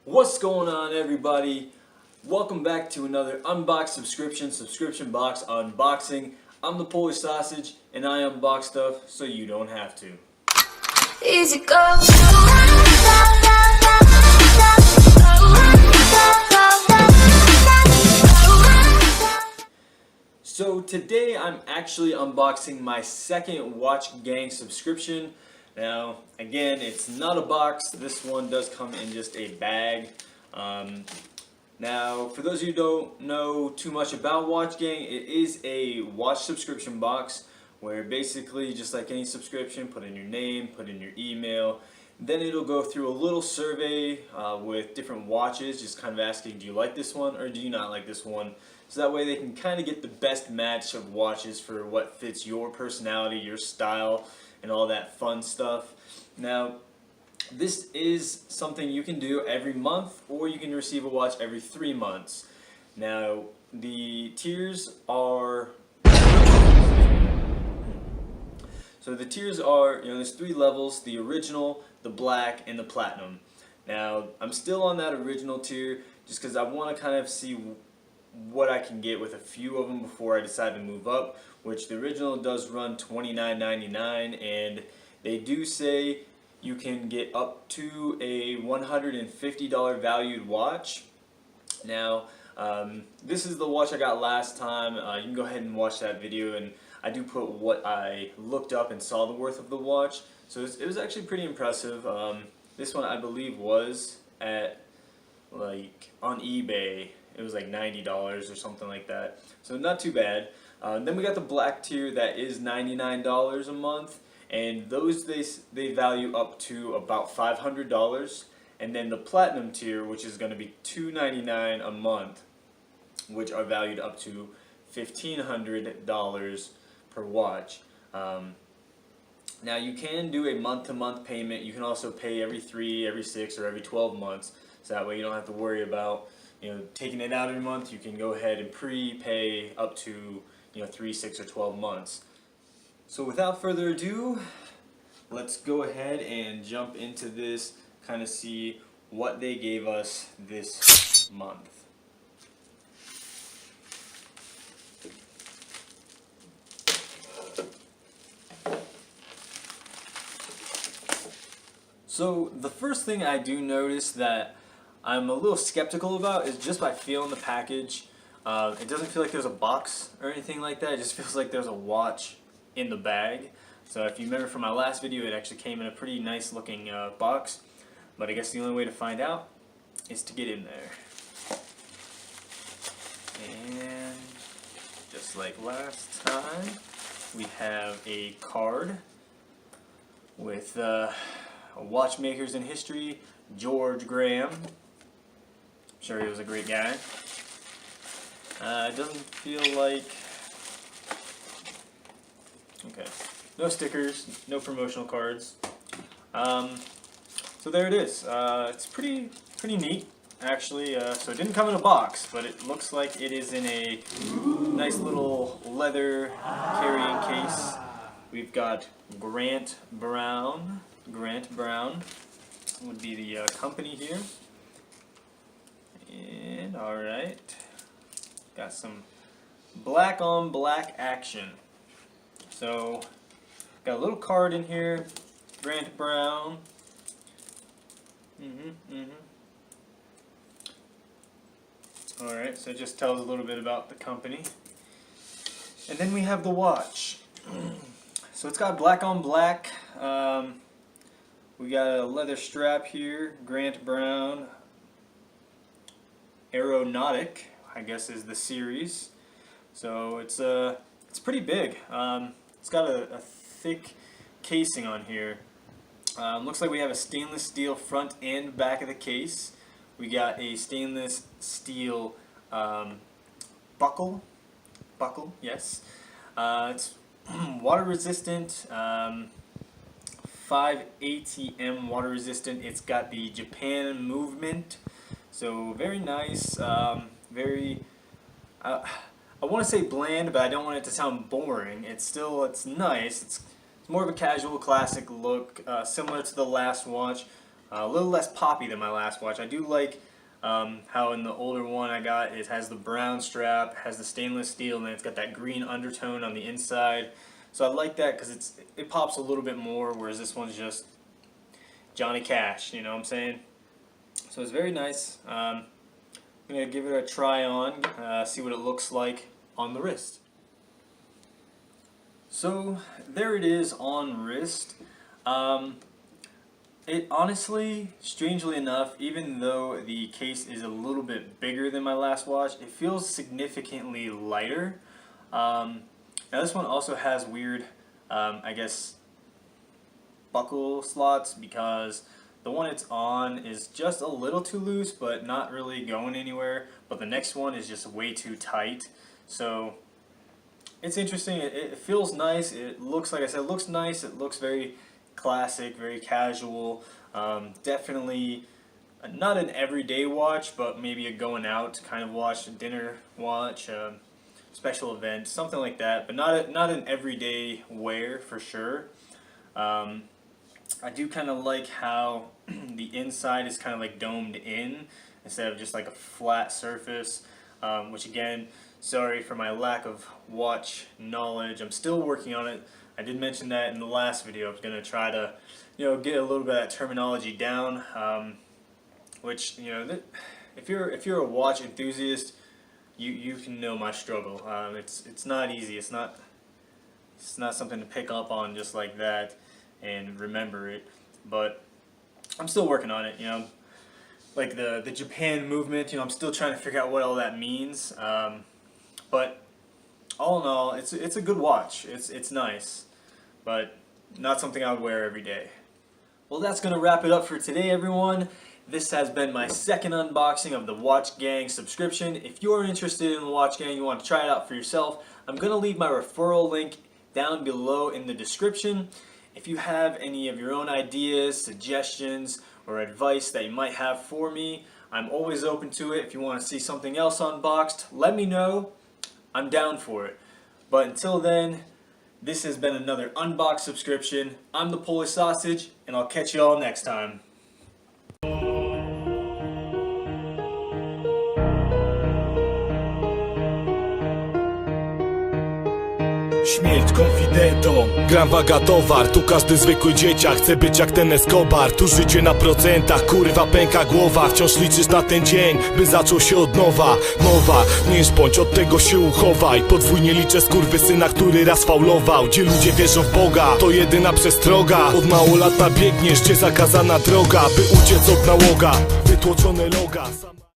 What's going on, everybody? Welcome back to another Unboxed subscription box unboxing. I'm the Polish Sausage and I unbox stuff so you don't have to. Easy go. So today I'm actually unboxing my second Watch Gang subscription. Now, again, it's not a box. This one does come in just a bag. Now, for those of you who don't know too much about Watch Gang, it is a watch subscription box where basically, just like any subscription, put in your name, put in your email, then it'll go through a little survey with different watches, just kind of asking, do you like this one or do you not like this one? So that way they can kind of get the best match of watches for what fits your personality, your style, and all that fun stuff. Now, this is something you can do every month, or you can receive a watch every 3 months. Now, the tiers are... So the tiers are, there's 3 levels: the original, the black, and the platinum. Now, I'm still on that original tier just because I want to kind of see what I can get with a few of them before I decide to move up, which the original does run $29.99, and they do say you can get up to a $150 valued watch. Now, this is the watch I got last time. You can go ahead and watch that video, and I do put what I looked up and saw the worth of the watch. So it was actually pretty impressive. This one, I believe, was at, like, on eBay, it was like $90 or something like that. So not too bad. Then we got the black tier that is $99 a month, and those they value up to about $500. And then the platinum tier, which is going to be $299 a month, which are valued up to $1,500 per watch. Now, you can do a month-to-month payment. You can also pay every 3, every 6, or every 12 months. So that way you don't have to worry about taking it out every month. You can go ahead and prepay up to 3, 6, or 12 months. So without further ado, let's go ahead and jump into this, kind of see what they gave us this month. So the first thing I do notice that I'm a little skeptical about is just by feeling the package. It doesn't feel like there's a box or anything like that. It just feels like there's a watch in the bag. So if you remember from my last video, it actually came in a pretty nice looking box. But I guess the only way to find out is to get in there. And just like last time, we have a card with watchmakers in history, George Graham. I'm sure he was a great guy. It doesn't feel like... Okay. No stickers, no promotional cards. So there it is. It's pretty neat, actually. So it didn't come in a box, but it looks like it is in a nice little leather carrying case. We've got Grant Brown. Grant Brown would be the company here. And alright, got some black on black action. So got a little card in here, Grant Brown. Alright, so it just tells a little bit about the company. And then we have the watch. So it's got black on black. We got a leather strap here, Grant Brown Aeronautic, I guess is the series. So it's pretty big. It's got a thick casing on here. Looks like we have a stainless steel front and back of the case. We got a stainless steel buckle, yes. It's water resistant, 5 ATM water resistant. It's got the Japan movement, so very nice. Very, I want to say bland, but I don't want it to sound boring. It's nice. It's more of a casual, classic look, similar to the last watch. a little less poppy than my last watch. I do like how in the older one I got, it has the brown strap, has the stainless steel, and then it's got that green undertone on the inside. So I like that because it pops a little bit more, whereas this one's just Johnny Cash, you know what I'm saying? So it's very nice. I'm going to give it a try on, see what it looks like on the wrist. So there it is on wrist. It honestly, strangely enough, even though the case is a little bit bigger than my last watch, it feels significantly lighter. Now this one also has weird, I guess, buckle slots, because the one it's on is just a little too loose but not really going anywhere, but the next one is just way too tight. So it's interesting. It feels nice. It looks, like I said, it looks nice. It looks very classic, very casual. Definitely not an everyday watch, but maybe a going out kind of watch, a dinner watch, special event, something like that, but not an everyday wear for sure. I do kind of like how the inside is kind of like domed in instead of just like a flat surface, which again, sorry for my lack of watch knowledge. I'm still working on it. I did mention that in the last video. I was going to try to, get a little bit of that terminology down, which, if you're a watch enthusiast, you can know my struggle. It's not easy. It's not something to pick up on just like that and remember it, but I'm still working on it. Like the Japan movement, I'm still trying to figure out what all that means. But all in all, it's a good watch. It's nice, but not something I would wear every day. Well, that's gonna wrap it up for today, everyone. This has been my second unboxing of the Watch Gang subscription. If you're interested in the Watch Gang, you want to try it out for yourself, I'm gonna leave my referral link down below in the description. If you have any of your own ideas, suggestions, or advice that you might have for me, I'm always open to it. If you want to see something else unboxed, let me know. I'm down for it. But until then, this has been another Unboxed subscription. I'm the Polish Sausage, and I'll catch you all next time. Śmierć konfidentom, gram waga towar. Tu każdy zwykły dzieciak chce być jak ten Escobar. Tu życie na procentach, kurwa pęka głowa. Wciąż liczysz na ten dzień, by zaczął się od nowa. Mowa, nie szpądź, od tego się uchowaj. Podwójnie liczę skurwysyna, który raz faulował. Gdzie ludzie wierzą w Boga, to jedyna przestroga. Od mało lata biegniesz, gdzie zakazana droga, by uciec od nałoga. Wytłoczone loga.